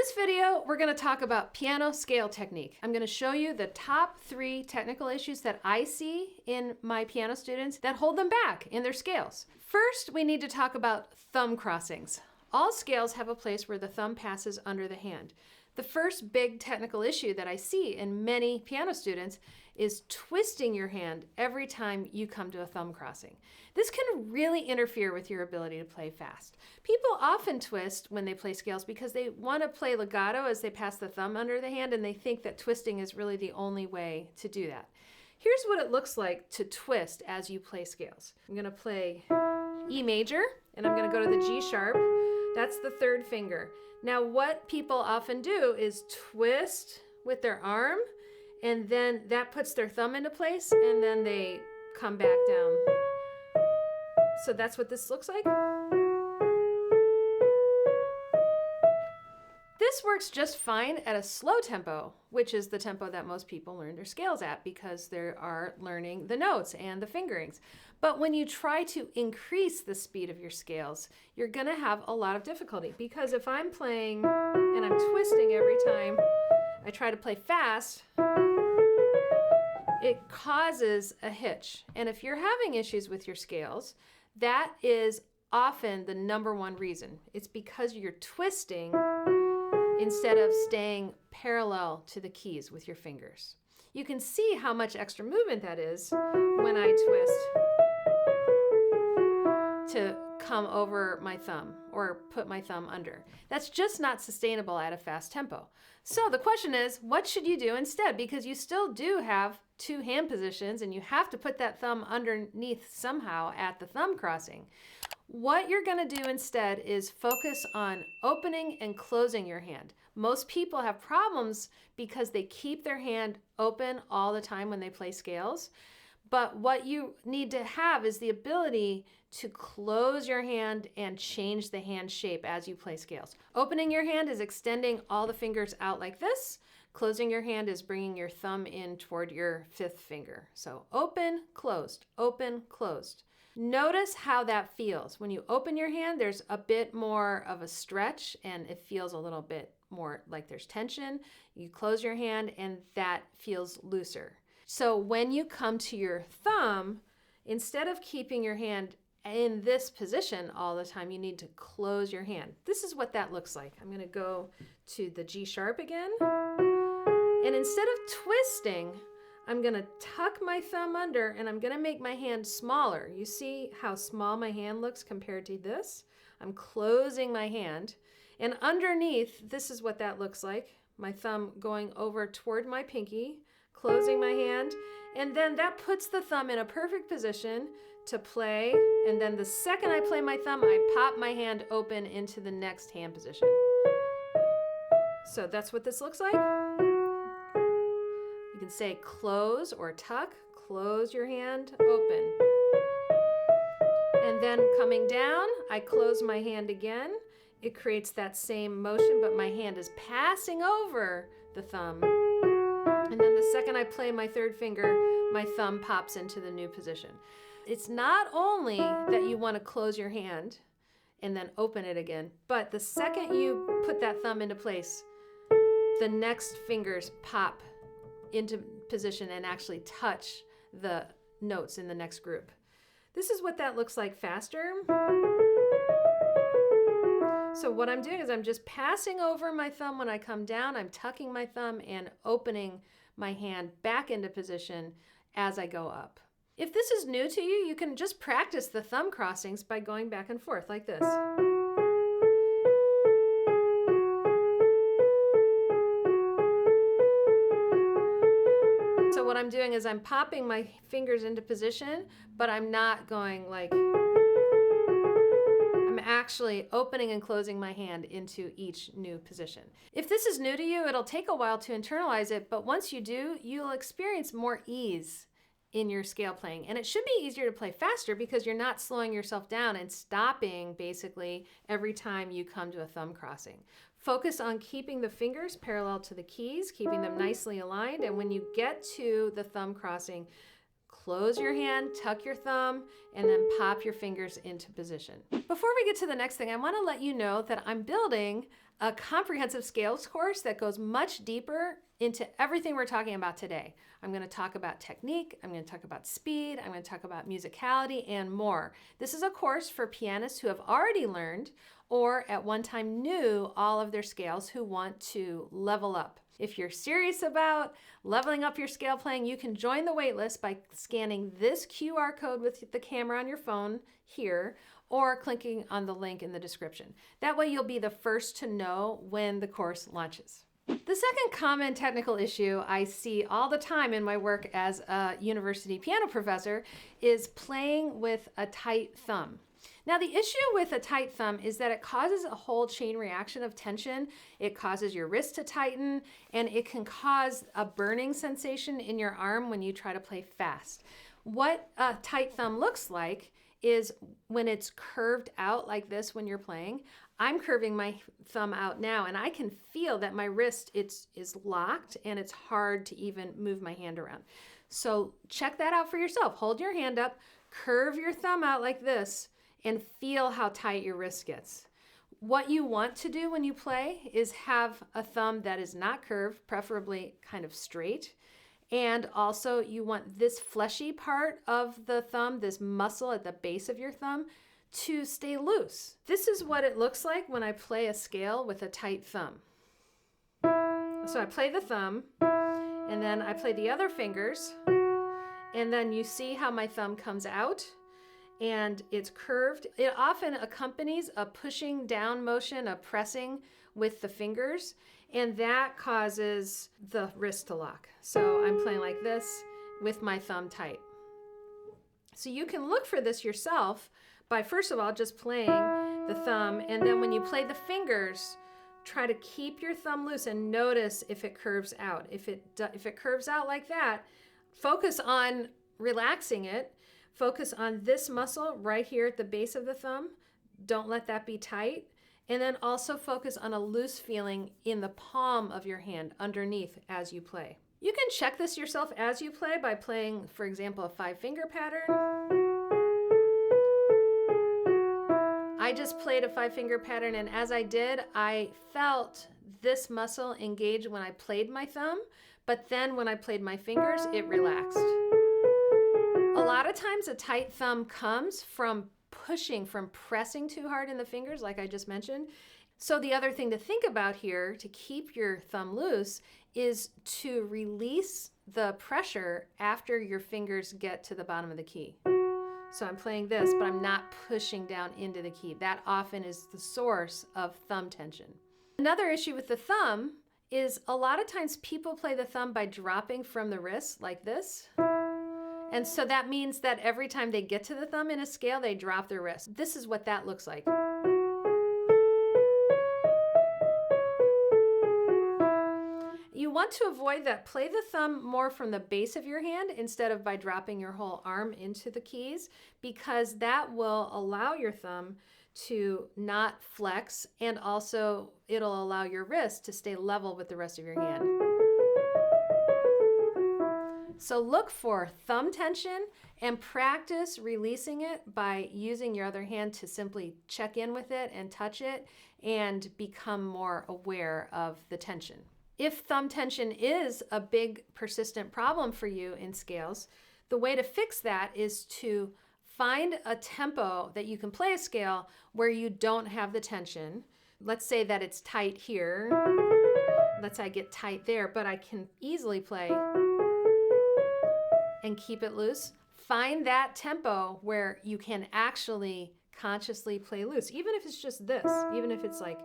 this video, we're going to talk about piano scale technique. I'm going to show you the top 3 technical issues that I see in my piano students that hold them back in their scales. First, we need to talk about thumb crossings. All scales have a place where the thumb passes under the hand. The first big technical issue that I see in many piano students is twisting your hand every time you come to a thumb crossing. This can really interfere with your ability to play fast. People often twist when they play scales because they want to play legato as they pass the thumb under the hand, and they think that twisting is really the only way to do that. Here's what it looks like to twist as you play scales. I'm going to play E major, and I'm going to go to the G sharp. That's the 3rd finger. Now, what people often do is twist with their arm, and then that puts their thumb into place, and then they come back down. So that's what this looks like. This works just fine at a slow tempo, which is the tempo that most people learn their scales at because they are learning the notes and the fingerings. But when you try to increase the speed of your scales, you're going to have a lot of difficulty, because if I'm playing and I'm twisting every time I try to play fast, it causes a hitch. And if you're having issues with your scales, that is often the number one reason. It's because you're twisting instead of staying parallel to the keys with your fingers. You can see how much extra movement that is when I twist to come over my thumb or put my thumb under. That's just not sustainable at a fast tempo. So the question is, what should you do instead? Because you still do have 2 hand positions and you have to put that thumb underneath somehow at the thumb crossing. What you're going to do instead is focus on opening and closing your hand. Most people have problems because they keep their hand open all the time when they play scales. But what you need to have is the ability to close your hand and change the hand shape as you play scales. Opening your hand is extending all the fingers out like this. Closing your hand is bringing your thumb in toward your 5th finger. So open, closed, open, closed. Notice how that feels. When you open your hand, there's a bit more of a stretch and it feels a little bit more like there's tension. You close your hand and that feels looser. So when you come to your thumb, instead of keeping your hand in this position all the time, you need to close your hand. This is what that looks like. I'm going to go to the G sharp again. And instead of twisting, I'm going to tuck my thumb under and I'm going to make my hand smaller. You see how small my hand looks compared to this? I'm closing my hand. And underneath, this is what that looks like. My thumb going over toward my pinky, closing my hand. And then that puts the thumb in a perfect position to play. And then the second I play my thumb, I pop my hand open into the next hand position. So that's what this looks like. You can say close or tuck, close your hand, open. And then coming down, I close my hand again. It creates that same motion, but my hand is passing over the thumb. And then the second I play my 3rd finger, my thumb pops into the new position. It's not only that you want to close your hand and then open it again, but the second you put that thumb into place, the next fingers pop into position and actually touch the notes in the next group. This is what that looks like faster. So what I'm doing is I'm just passing over my thumb when I come down. I'm tucking my thumb and opening my hand back into position as I go up. If this is new to you, you can just practice the thumb crossings by going back and forth like this. So what I'm doing is I'm popping my fingers into position, but I'm not going like, I'm actually opening and closing my hand into each new position. If this is new to you, it'll take a while to internalize it, but once you do, you'll experience more ease in your scale playing. And it should be easier to play faster because you're not slowing yourself down and stopping basically every time you come to a thumb crossing. Focus on keeping the fingers parallel to the keys, keeping them nicely aligned. And when you get to the thumb crossing, close your hand, tuck your thumb, and then pop your fingers into position. Before we get to the next thing, I want to let you know that I'm building a comprehensive scales course that goes much deeper into everything we're talking about today. I'm going to talk about technique, I'm going to talk about speed, I'm going to talk about musicality, and more. This is a course for pianists who have already learned or at one time knew all of their scales who want to level up. If you're serious about leveling up your scale playing, you can join the waitlist by scanning this QR code with the camera on your phone here, or clicking on the link in the description. That way you'll be the first to know when the course launches. The second common technical issue I see all the time in my work as a university piano professor is playing with a tight thumb. Now, the issue with a tight thumb is that it causes a whole chain reaction of tension. It causes your wrist to tighten, and it can cause a burning sensation in your arm when you try to play fast. What a tight thumb looks like is when it's curved out like this when you're playing. I'm curving my thumb out now, and I can feel that my wrist is locked, and it's hard to even move my hand around. So check that out for yourself. Hold your hand up, curve your thumb out like this, and feel how tight your wrist gets. What you want to do when you play is have a thumb that is not curved, preferably kind of straight. And also you want this fleshy part of the thumb, this muscle at the base of your thumb, to stay loose. This is what it looks like when I play a scale with a tight thumb. So I play the thumb, and then I play the other fingers, and then you see how my thumb comes out, and it's curved. It often accompanies a pushing down motion, a pressing with the fingers, and that causes the wrist to lock. So I'm playing like this with my thumb tight. So you can look for this yourself by, first of all, just playing the thumb, and then when you play the fingers, try to keep your thumb loose and notice if it curves out. If it curves out like that, focus on relaxing it. Focus on this muscle right here at the base of the thumb. Don't let that be tight. And then also focus on a loose feeling in the palm of your hand underneath as you play. You can check this yourself as you play by playing, for example, a 5-finger pattern. I just played a 5-finger pattern, and as I did, I felt this muscle engage when I played my thumb, but then when I played my fingers, it relaxed. A lot of times a tight thumb comes from pushing, from pressing too hard in the fingers, like I just mentioned. So the other thing to think about here to keep your thumb loose is to release the pressure after your fingers get to the bottom of the key. So I'm playing this, but I'm not pushing down into the key. That often is the source of thumb tension. Another issue with the thumb is a lot of times people play the thumb by dropping from the wrist like this. And so that means that every time they get to the thumb in a scale, they drop their wrist. This is what that looks like. You want to avoid that. Play the thumb more from the base of your hand instead of by dropping your whole arm into the keys, because that will allow your thumb to not flex, and also it'll allow your wrist to stay level with the rest of your hand. So look for thumb tension and practice releasing it by using your other hand to simply check in with it and touch it and become more aware of the tension. If thumb tension is a big persistent problem for you in scales, the way to fix that is to find a tempo that you can play a scale where you don't have the tension. Let's say that it's tight here. Let's say I get tight there, but I can easily play and keep it loose. Find that tempo where you can actually consciously play loose, even if it's just this, even if it's like,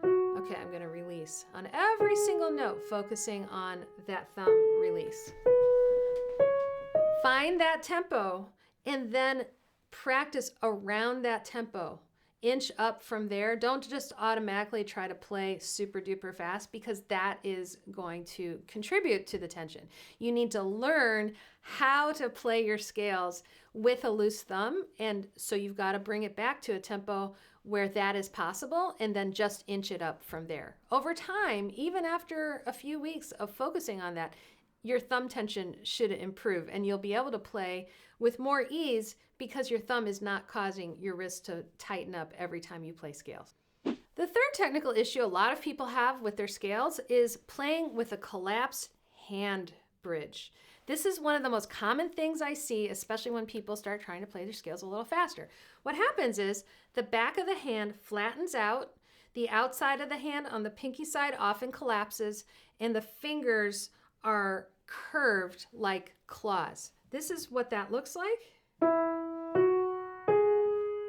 okay, I'm gonna release on every single note, focusing on that thumb release. Find that tempo and then practice around that tempo. Inch up from there. Don't just automatically try to play super duper fast, because that is going to contribute to the tension. You need to learn how to play your scales with a loose thumb, and so you've got to bring it back to a tempo where that is possible, and then just inch it up from there. Over time, even after a few weeks of focusing on that, your thumb tension should improve and you'll be able to play with more ease because your thumb is not causing your wrist to tighten up every time you play scales. The third technical issue a lot of people have with their scales is playing with a collapsed hand bridge. This is one of the most common things I see, especially when people start trying to play their scales a little faster. What happens is the back of the hand flattens out, the outside of the hand on the pinky side often collapses, and the fingers are curved like claws. This is what that looks like.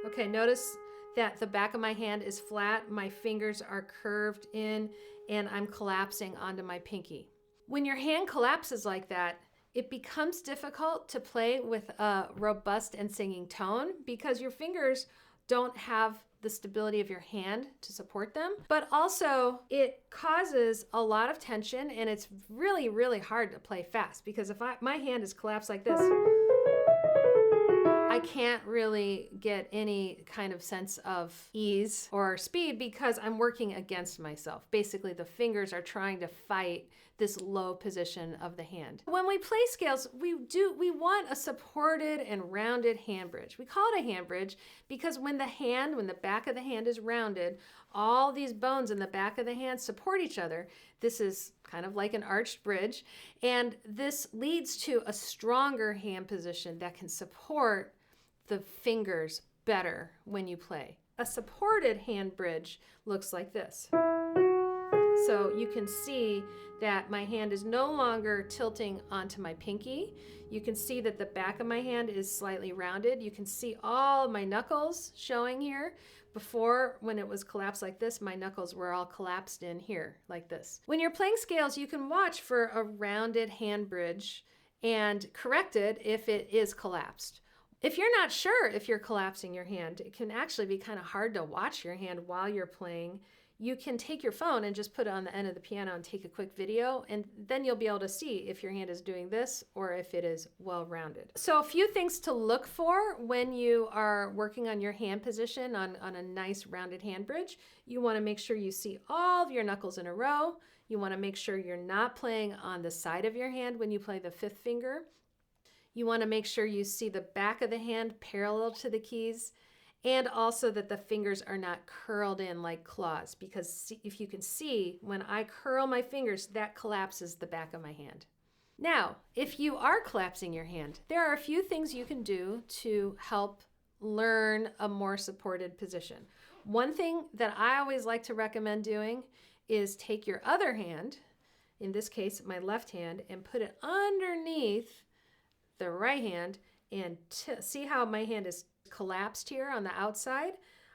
Okay, notice that the back of my hand is flat, my fingers are curved in, and I'm collapsing onto my pinky. When your hand collapses like that, it becomes difficult to play with a robust and singing tone because your fingers don't have the stability of your hand to support them, but also it causes a lot of tension and it's really, really hard to play fast because if my hand is collapsed like this, I can't really get any kind of sense of ease or speed because I'm working against myself. Basically, the fingers are trying to fight this low position of the hand. When we play scales, we want a supported and rounded hand bridge. We call it a hand bridge because when the back of the hand is rounded, all these bones in the back of the hand support each other. This is kind of like an arched bridge, and this leads to a stronger hand position that can support the fingers better when you play. A supported hand bridge looks like this. So you can see that my hand is no longer tilting onto my pinky. You can see that the back of my hand is slightly rounded. You can see all of my knuckles showing here. Before, when it was collapsed like this, my knuckles were all collapsed in here like this. When you're playing scales, you can watch for a rounded hand bridge and correct it if it is collapsed. If you're not sure if you're collapsing your hand, it can actually be kind of hard to watch your hand while you're playing. You can take your phone and just put it on the end of the piano and take a quick video, and then you'll be able to see if your hand is doing this or if it is well rounded. So a few things to look for when you are working on your hand position on a nice rounded hand bridge. You want to make sure you see all of your knuckles in a row. You want to make sure you're not playing on the side of your hand when you play the fifth finger. You want to make sure you see the back of the hand parallel to the keys, and also that the fingers are not curled in like claws, because if you can see, when I curl my fingers, that collapses the back of my hand. Now, if you are collapsing your hand, there are a few things you can do to help learn a more supported position. One thing that I always like to recommend doing is take your other hand, in this case my left hand, and put it underneath the right hand, and see how my hand is collapsed here on the outside.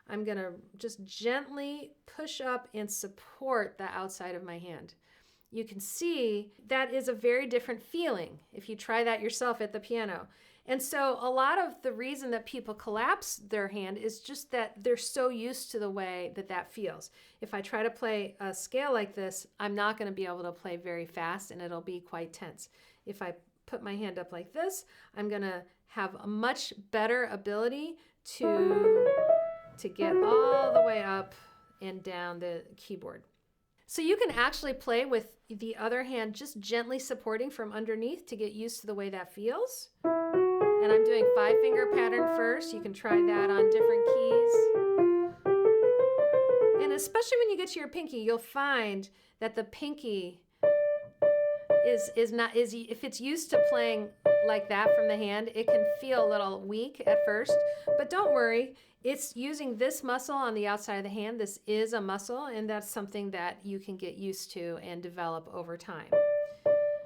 I'm going to just gently push up and support the outside of my hand. You can see that is a very different feeling if you try that yourself at the piano. And so a lot of the reason that people collapse their hand is just that they're so used to the way that that feels. If I try to play a scale like this, I'm not going to be able to play very fast and it'll be quite tense. If I put my hand up like this, I'm going to have a much better ability to get all the way up and down the keyboard. So you can actually play with the other hand just gently supporting from underneath to get used to the way that feels. And I'm doing 5-finger pattern first. You can try that on different keys. And especially when you get to your pinky, you'll find that the pinky if it's used to playing like that from the hand, it can feel a little weak at first, but don't worry. It's using this muscle on the outside of the hand. This is a muscle, and that's something that you can get used to and develop over time.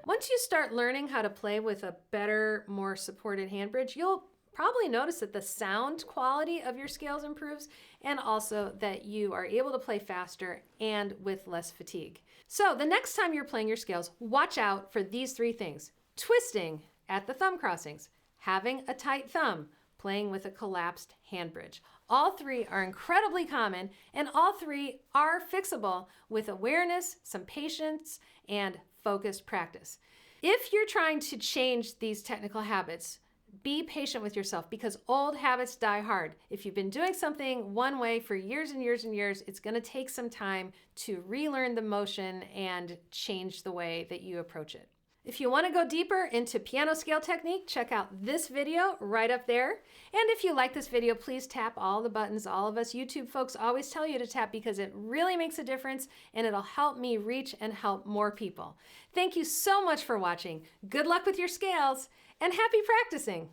Once you start learning how to play with a better, more supported hand bridge, you'll probably notice that the sound quality of your scales improves, and also that you are able to play faster and with less fatigue. So the next time you're playing your scales, watch out for these 3 things: twisting at the thumb crossings, having a tight thumb, playing with a collapsed hand bridge. All 3 are incredibly common, and all 3 are fixable with awareness, some patience, and focused practice. If you're trying to change these technical habits, be patient with yourself because old habits die hard. If you've been doing something one way for years and years and years, it's going to take some time to relearn the motion and change the way that you approach it. If you want to go deeper into piano scale technique, check out this video right up there. And if you like this video, please tap all the buttons all of us YouTube folks always tell you to tap, because it really makes a difference and it'll help me reach and help more people. Thank you so much for watching. Good luck with your scales and happy practicing.